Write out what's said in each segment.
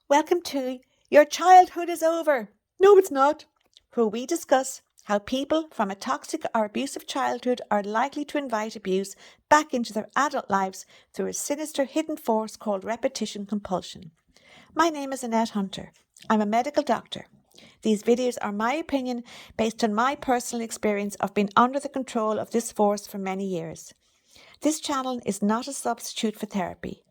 Welcome to Your Childhood is Over. No, it's not. Where we discuss how people from a toxic or abusive childhood are likely to invite abuse back into their adult lives through a sinister hidden force called repetition compulsion. My name is Annette Hunter. I'm a medical doctor. These videos are my opinion based on my personal experience of being under the control of this force for many years. This channel is not a substitute for therapy.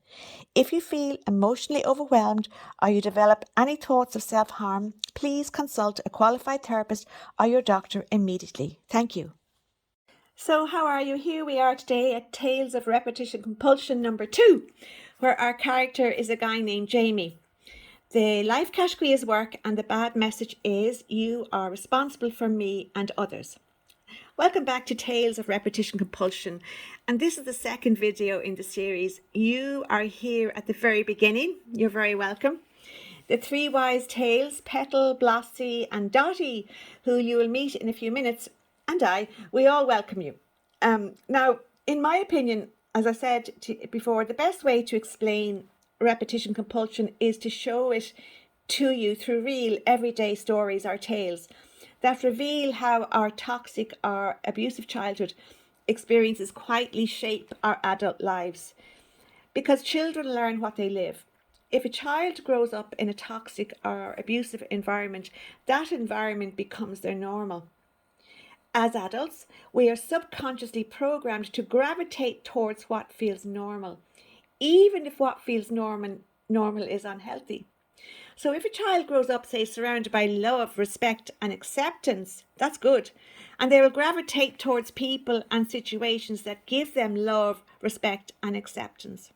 If you feel emotionally overwhelmed or you develop any thoughts of self-harm, please consult a qualified therapist or your doctor immediately. Thank you. So how are you? Here we are today at Tales of Repetition Compulsion number 2, where our character is a guy named Jamie. The life category is work and the bad message is you are responsible for me and others. Welcome back to Tales of Repetition Compulsion, and this is the second video in the series. You are here at the very beginning. You're very welcome. The three wise tales, Petal, Blossie and Dottie, who you will meet in a few minutes, and we all welcome you. Now, in my opinion, as I said before, the best way to explain repetition compulsion is to show it to you through real everyday stories or tales that reveal how our toxic or abusive childhood experiences quietly shape our adult lives. Because children learn what they live. If a child grows up in a toxic or abusive environment, that environment becomes their normal. As adults, we are subconsciously programmed to gravitate towards what feels normal, even if what feels normal is unhealthy. So if a child grows up, say, surrounded by love, respect and acceptance, that's good. And they will gravitate towards people and situations that give them love, respect and acceptance.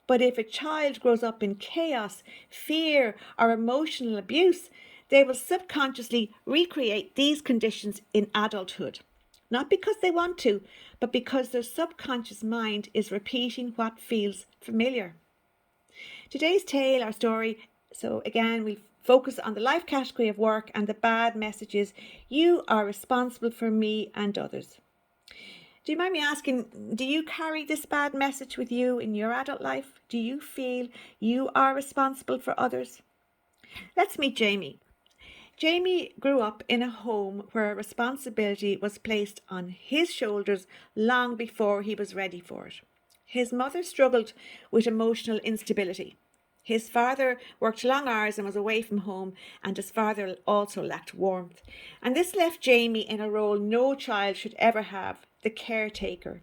But if a child grows up in chaos, fear or emotional abuse, they will subconsciously recreate these conditions in adulthood. Not because they want to, but because their subconscious mind is repeating what feels familiar. Today's tale, our story, so again, we focus on the life category of work and the bad messages. You are responsible for me and others. Do you mind me asking, do you carry this bad message with you in your adult life? Do you feel you are responsible for others? Let's meet Jamie. Jamie grew up in a home where responsibility was placed on his shoulders long before he was ready for it. His mother struggled with emotional instability. His father worked long hours and was away from home, and his father also lacked warmth. And this left Jamie in a role no child should ever have, the caretaker.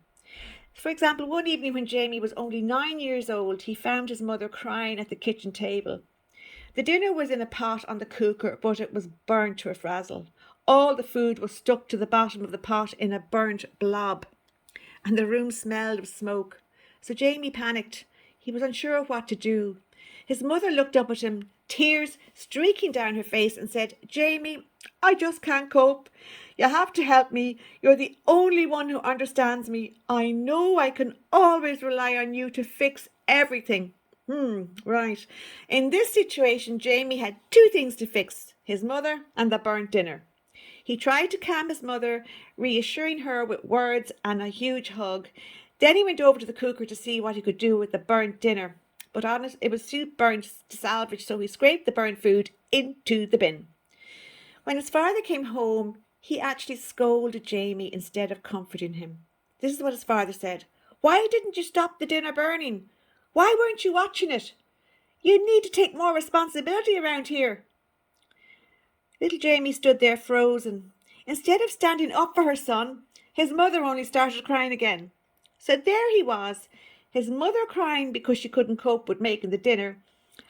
For example, one evening when Jamie was only 9 years old, he found his mother crying at the kitchen table. The dinner was in a pot on the cooker, but it was burnt to a frazzle. All the food was stuck to the bottom of the pot in a burnt blob, and the room smelled of smoke. So Jamie panicked. He was unsure what to do. His mother looked up at him, tears streaking down her face, and said, "Jamie, I just can't cope. You have to help me. You're the only one who understands me. I know I can always rely on you to fix everything." Right. In this situation, Jamie had two things to fix, his mother and the burnt dinner. He tried to calm his mother, reassuring her with words and a huge hug. Then he went over to the cooker to see what he could do with the burnt dinner. But on it was too burnt to salvage, so he scraped the burnt food into the bin. When his father came home, he actually scolded Jamie instead of comforting him. This is what his father said. "Why didn't you stop the dinner burning? Why weren't you watching it? You need to take more responsibility around here." Little Jamie stood there frozen. Instead of standing up for her son, his mother only started crying again. So there he was, his mother crying because she couldn't cope with making the dinner,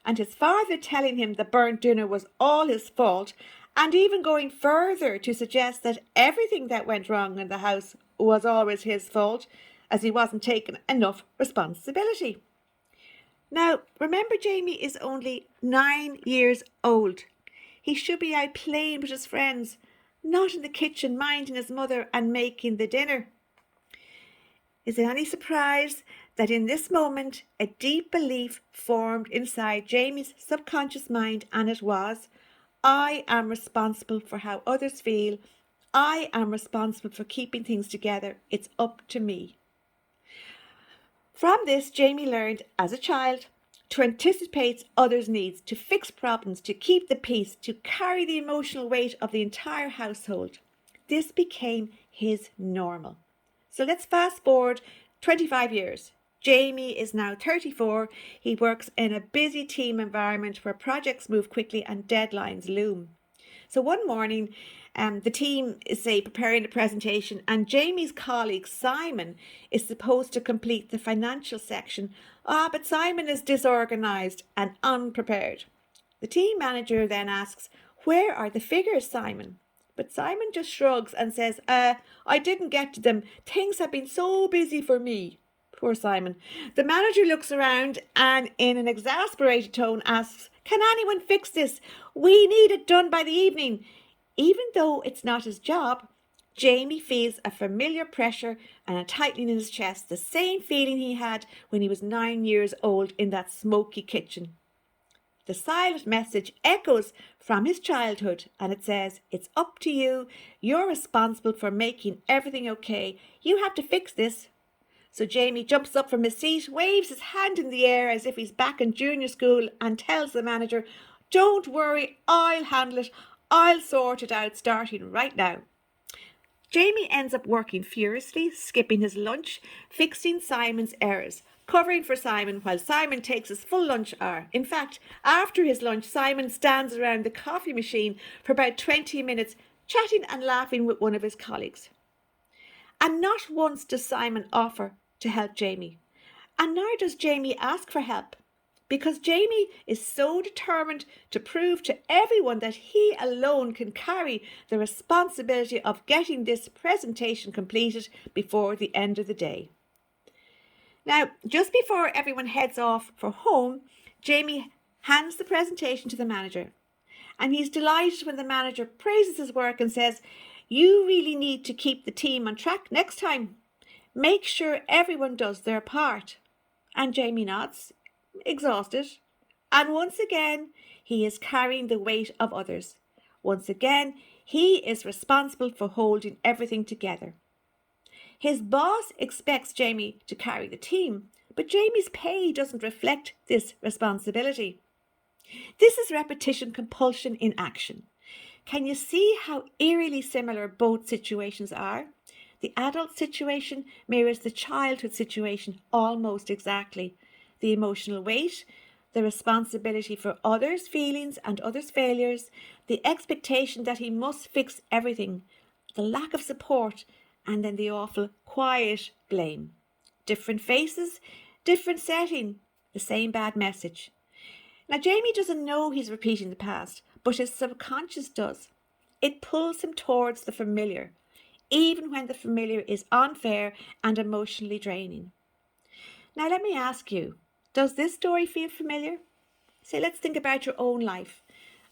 and his father telling him the burnt dinner was all his fault, and even going further to suggest that everything that went wrong in the house was always his fault, as he wasn't taking enough responsibility. Now, remember, Jamie is only 9 years old. He should be out playing with his friends, not in the kitchen minding his mother and making the dinner. Is it any surprise that in this moment a deep belief formed inside Jamie's subconscious mind, and it was, I am responsible for how others feel. I am responsible for keeping things together. It's up to me. From this, Jamie learned as a child, to anticipate others' needs, to fix problems, to keep the peace, to carry the emotional weight of the entire household. This became his normal. So let's fast forward 25 years. Jamie is now 34. He works in a busy team environment where projects move quickly and deadlines loom. So one morning, the team is, say, preparing a presentation, and Jamie's colleague Simon is supposed to complete the financial section. But Simon is disorganized and unprepared. The team manager then asks, "Where are the figures, Simon?" But Simon just shrugs and says, "I didn't get to them. Things have been so busy for me." Poor Simon. The manager looks around and in an exasperated tone asks, "Can anyone fix this? We need it done by the evening." Even though it's not his job, Jamie feels a familiar pressure and a tightening in his chest, the same feeling he had when he was 9 years old in that smoky kitchen. The silent message echoes from his childhood, and it says, "It's up to you. You're responsible for making everything okay. You have to fix this." So Jamie jumps up from his seat, waves his hand in the air as if he's back in junior school, and tells the manager, "Don't worry, I'll handle it. I'll sort it out starting right now." Jamie ends up working furiously, skipping his lunch, fixing Simon's errors, covering for Simon while Simon takes his full lunch hour. In fact, after his lunch, Simon stands around the coffee machine for about 20 minutes, chatting and laughing with one of his colleagues. And not once does Simon offer to help Jamie, and nor does Jamie ask for help, because Jamie is so determined to prove to everyone that he alone can carry the responsibility of getting this presentation completed before the end of the day. Now, just before everyone heads off for home, Jamie hands the presentation to the manager, and he's delighted when the manager praises his work and says, "You really need to keep the team on track next time. Make sure everyone does their part." And Jamie nods, exhausted. And once again, he is carrying the weight of others. Once again, he is responsible for holding everything together. His boss expects Jamie to carry the team, but Jamie's pay doesn't reflect this responsibility. This is repetition compulsion in action. Can you see how eerily similar both situations are? The adult situation mirrors the childhood situation almost exactly. The emotional weight, the responsibility for others' feelings and others' failures, the expectation that he must fix everything, the lack of support, and then the awful quiet blame. Different faces, different setting, the same bad message. Now, Jamie doesn't know he's repeating the past, but his subconscious does. It pulls him towards the familiar, even when the familiar is unfair and emotionally draining. Now, let me ask you, does this story feel familiar? Say, let's think about your own life.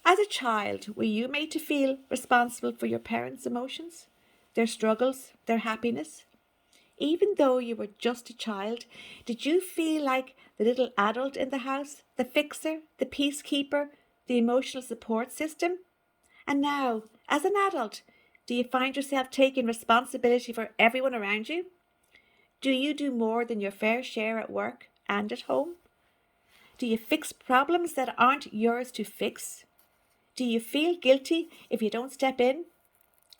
As a child, were you made to feel responsible for your parents' emotions, their struggles, their happiness? Even though you were just a child, did you feel like the little adult in the house, the fixer, the peacekeeper, the emotional support system? And now, as an adult, do you find yourself taking responsibility for everyone around you? Do you do more than your fair share at work and at home? Do you fix problems that aren't yours to fix? Do you feel guilty if you don't step in?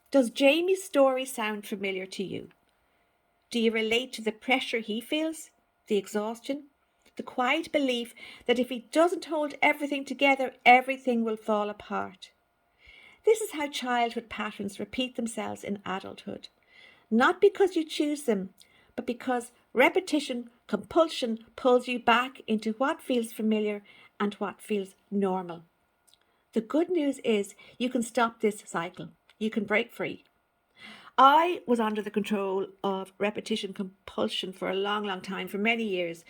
Does Jamie's story sound familiar to you? Do you relate to the pressure he feels, the exhaustion, the quiet belief that if he doesn't hold everything together, everything will fall apart? This is how childhood patterns repeat themselves in adulthood, not because you choose them, but because repetition compulsion pulls you back into what feels familiar and what feels normal. The good news is you can stop this cycle. You can break free. I was under the control of repetition compulsion for a long, long time, for many years.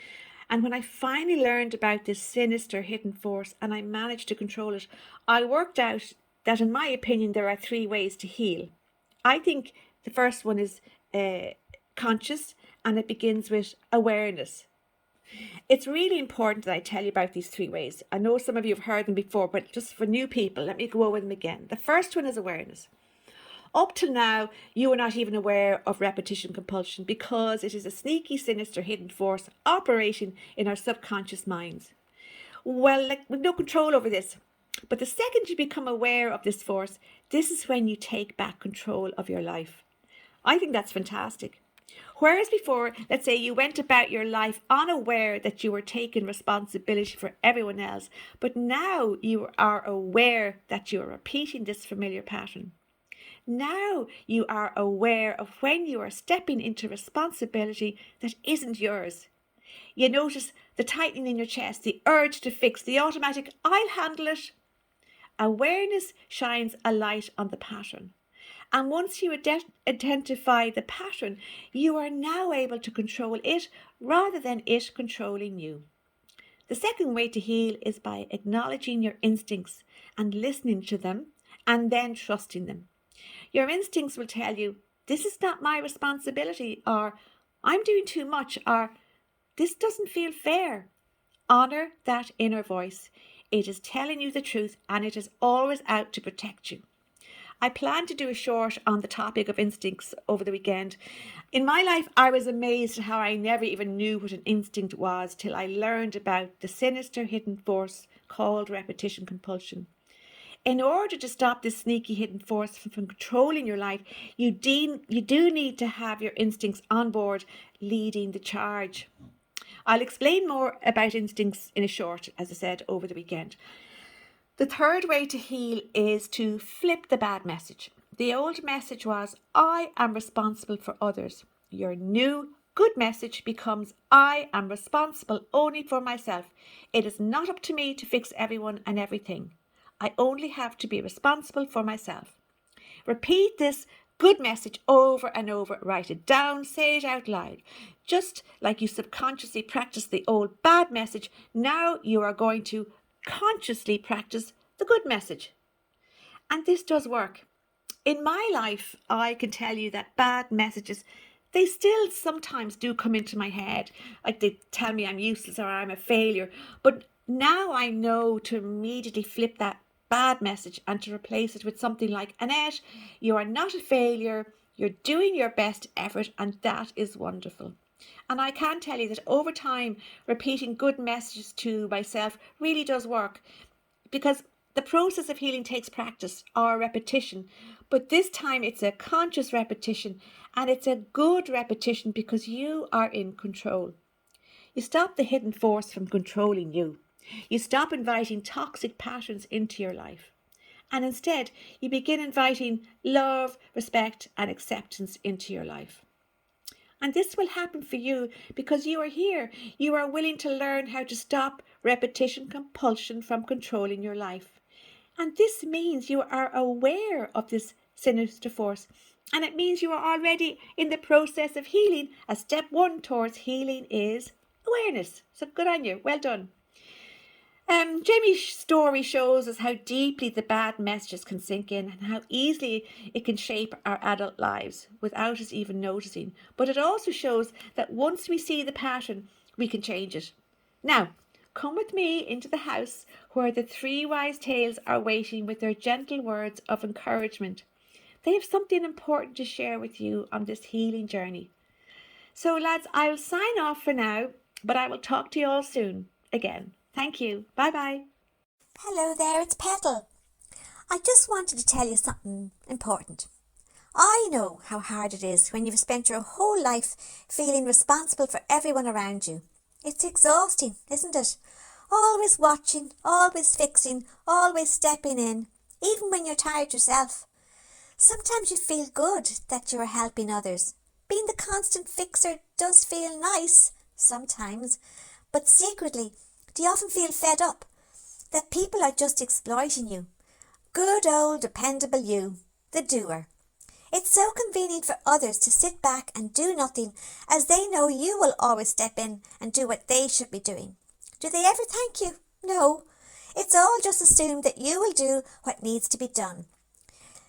And when I finally learned about this sinister hidden force and I managed to control it, I worked out that, in my opinion, there are 3 ways to heal. I think the first one is conscious, and it begins with awareness. It's really important that I tell you about these 3 ways. I know some of you have heard them before, but just for new people, let me go over them again. The first one is awareness. Up till now, you are not even aware of repetition compulsion because it is a sneaky, sinister, hidden force operating in our subconscious minds. well, like we've no control over this. But the second you become aware of this force, this is when you take back control of your life. I think that's fantastic. Whereas before, let's say you went about your life unaware that you were taking responsibility for everyone else, but now you are aware that you are repeating this familiar pattern. Now you are aware of when you are stepping into responsibility that isn't yours. You notice the tightening in your chest, the urge to fix, the automatic, I'll handle it. Awareness shines a light on the pattern. And once you identify the pattern, you are now able to control it rather than it controlling you. The second way to heal is by acknowledging your instincts and listening to them and then trusting them. Your instincts will tell you, this is not my responsibility, or I'm doing too much, or this doesn't feel fair. Honor that inner voice. It is telling you the truth and it is always out to protect you. I plan to do a short on the topic of instincts over the weekend. In my life, I was amazed at how I never even knew what an instinct was till I learned about the sinister hidden force called repetition compulsion. In order to stop this sneaky hidden force from controlling your life, you do need to have your instincts on board, leading the charge. I'll explain more about instincts in a short, as I said, over the weekend. The third way to heal is to flip the bad message. The old message was, I am responsible for others. Your new good message becomes, I am responsible only for myself. It is not up to me to fix everyone and everything. I only have to be responsible for myself. Repeat this good message over and over. Write it down, say it out loud. Just like you subconsciously practice the old bad message, now you are going to consciously practice the good message. And this does work. In my life, I can tell you that bad messages, they still sometimes do come into my head. Like they tell me I'm useless or I'm a failure. But now I know to immediately flip that bad message and to replace it with something like, Annette, you are not a failure. You're doing your best effort, and that is wonderful. And I can tell you that over time, repeating good messages to myself really does work, because the process of healing takes practice or repetition, but this time it's a conscious repetition, and it's a good repetition because you are in control. You stop the hidden force from controlling you. You stop inviting toxic patterns into your life. And instead, you begin inviting love, respect, and acceptance into your life. And this will happen for you because you are here. You are willing to learn how to stop repetition compulsion from controlling your life. And this means you are aware of this sinister force. And it means you are already in the process of healing. As step one towards healing is awareness. So good on you. Well done. Jamie's story shows us how deeply the bad messages can sink in and how easily it can shape our adult lives without us even noticing. But it also shows that once we see the pattern, we can change it. Now, come with me into the house where the three wise tales are waiting with their gentle words of encouragement. They have something important to share with you on this healing journey. So lads, I'll sign off for now, but I will talk to you all soon again. Thank you. Bye-bye. Hello there, it's Petal. I just wanted to tell you something important. I know how hard it is when you've spent your whole life feeling responsible for everyone around you. It's exhausting, isn't it? Always watching, always fixing, always stepping in, even when you're tired yourself. Sometimes you feel good that you're helping others. Being the constant fixer does feel nice, sometimes, but secretly, do you often feel fed up that people are just exploiting you? Good old dependable you, the doer. It's so convenient for others to sit back and do nothing, as they know you will always step in and do what they should be doing. Do they ever thank you? No. It's all just assumed that you will do what needs to be done.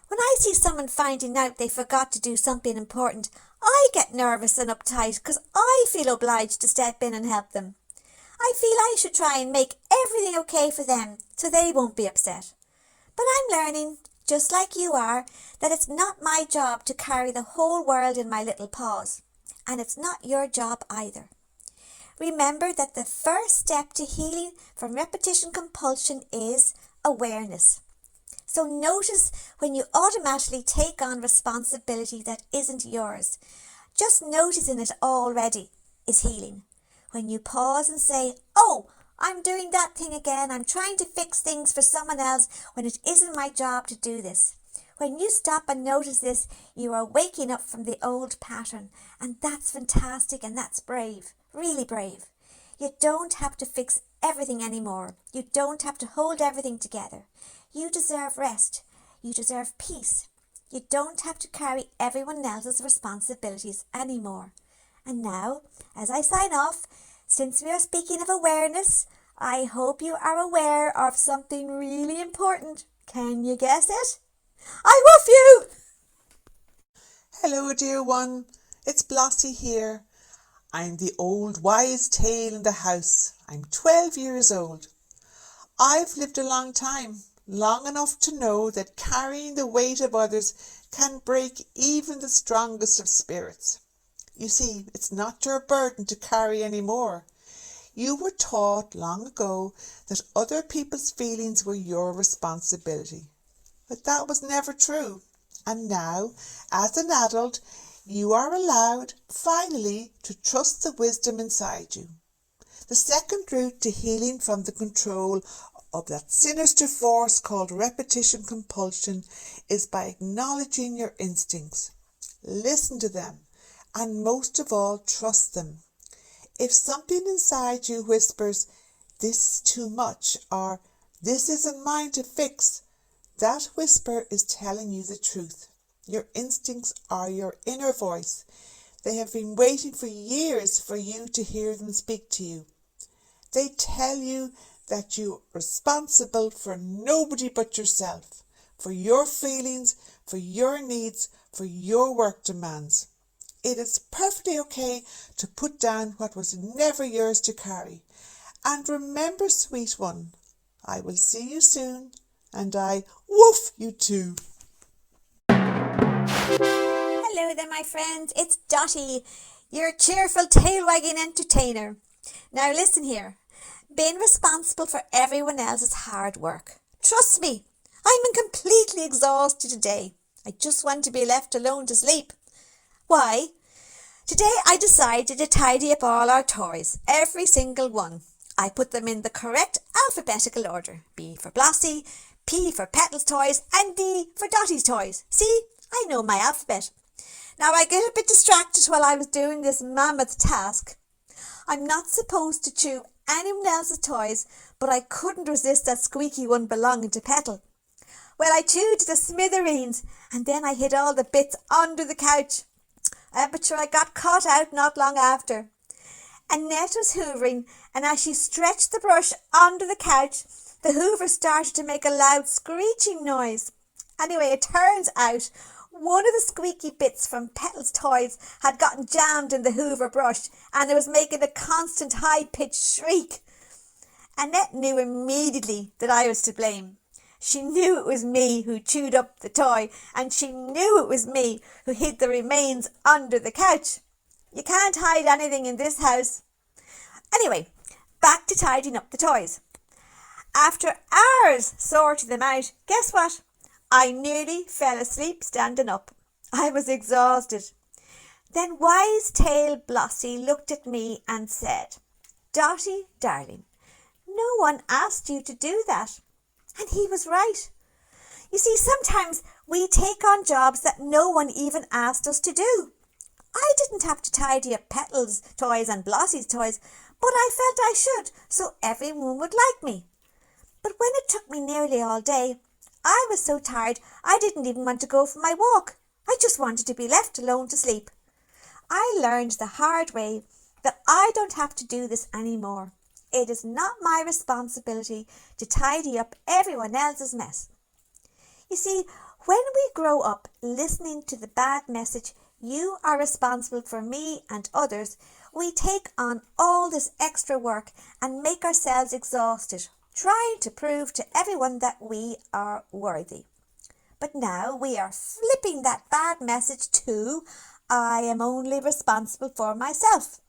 When I see someone finding out they forgot to do something important, I get nervous and uptight because I feel obliged to step in and help them. I feel I should try and make everything okay for them so they won't be upset. But I'm learning, just like you are, that it's not my job to carry the whole world in my little paws. And it's not your job either. Remember that the first step to healing from repetition compulsion is awareness. So notice when you automatically take on responsibility that isn't yours. Just noticing it already is healing. When you pause and say, oh, I'm doing that thing again. I'm trying to fix things for someone else when it isn't my job to do this. When you stop and notice this, you are waking up from the old pattern. And that's fantastic and that's brave, really brave. You don't have to fix everything anymore. You don't have to hold everything together. You deserve rest. You deserve peace. You don't have to carry everyone else's responsibilities anymore. And now, as I sign off, since we are speaking of awareness, I hope you are aware of something really important. Can you guess it? I love you! Hello, dear one. It's Blossie here. I'm the old wise tale in the house. I'm 12 years old. I've lived a long time, long enough to know that carrying the weight of others can break even the strongest of spirits. You see, it's not your burden to carry anymore. You were taught long ago that other people's feelings were your responsibility. But that was never true. And now, as an adult, you are allowed, finally, to trust the wisdom inside you. The second route to healing from the control of that sinister force called repetition compulsion is by acknowledging your instincts. Listen to them, and most of all, trust them. If something inside you whispers, "This is too much," or "This isn't mine to fix," that whisper is telling you the truth. Your instincts are your inner voice. They have been waiting for years for you to hear them speak to you. They tell you that you are responsible for nobody but yourself, for your feelings, for your needs, for your work demands. It is perfectly okay to put down what was never yours to carry. And remember, sweet one, I will see you soon, and I woof you too. Hello there, my friends. It's Dottie, your cheerful tail-wagging entertainer. Now listen here. Being responsible for everyone else is hard work. Trust me, I'm completely exhausted today. I just want to be left alone to sleep. Why? Today I decided to tidy up all our toys, every single one. I put them in the correct alphabetical order. B for Blossie, P for Petal's toys, and D for Dottie's toys. See, I know my alphabet. Now I get a bit distracted while I was doing this mammoth task. I'm not supposed to chew anyone else's toys, but I couldn't resist that squeaky one belonging to Petal. Well, I chewed to the smithereens, and then I hid all the bits under the couch. But sure, I got caught out not long after. Annette was hoovering, and as she stretched the brush under the couch, the hoover started to make a loud screeching noise. Anyway, it turns out one of the squeaky bits from Petal's toys had gotten jammed in the hoover brush, and it was making a constant high-pitched shriek. Annette knew immediately that I was to blame. She knew it was me who chewed up the toy, and she knew it was me who hid the remains under the couch. You can't hide anything in this house. Anyway, back to tidying up the toys. After hours sorting them out, guess what? I nearly fell asleep standing up. I was exhausted. Then wise tail Blossie looked at me and said, "Dottie, darling, no one asked you to do that." And he was right. You see, sometimes we take on jobs that no one even asked us to do. I didn't have to tidy up Petal's toys and Blossie's toys, but I felt I should, so everyone would like me. But when it took me nearly all day, I was so tired I didn't even want to go for my walk. I just wanted to be left alone to sleep. I learned the hard way that I don't have to do this anymore. It is not my responsibility to tidy up everyone else's mess. You see, when we grow up listening to the bad message, "You are responsible for me and others," we take on all this extra work and make ourselves exhausted, trying to prove to everyone that we are worthy. But now we are flipping that bad message to "I am only responsible for myself."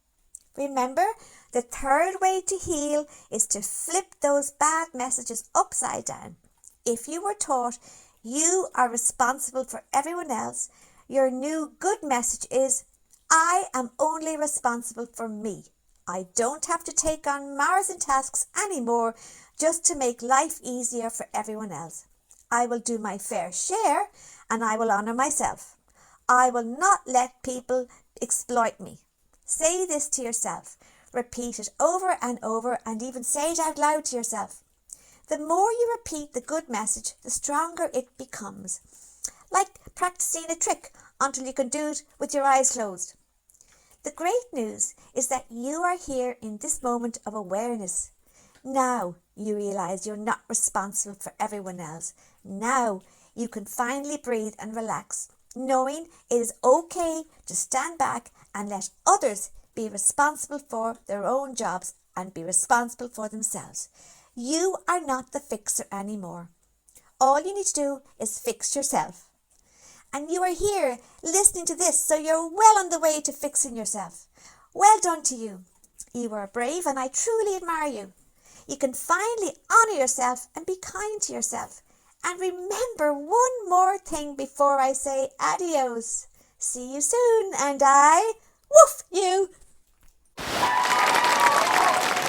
Remember, the third way to heal is to flip those bad messages upside down. If you were taught you are responsible for everyone else, your new good message is, I am only responsible for me. I don't have to take on marathon tasks anymore just to make life easier for everyone else. I will do my fair share and I will honour myself. I will not let people exploit me. Say this to yourself. Repeat it over and over and even say it out loud to yourself. The more you repeat the good message, the stronger it becomes. Like practicing a trick until you can do it with your eyes closed. The great news is that you are here in this moment of awareness. Now you realise you're not responsible for everyone else. Now you can finally breathe and relax, knowing it is okay to stand back and let others be responsible for their own jobs and be responsible for themselves. You are not the fixer anymore. All you need to do is fix yourself. And you are here listening to this, so you're well on the way to fixing yourself. Well done to you. You are brave and I truly admire you. You can finally honour yourself and be kind to yourself. And remember one more thing before I say adios. See you soon and I woof you.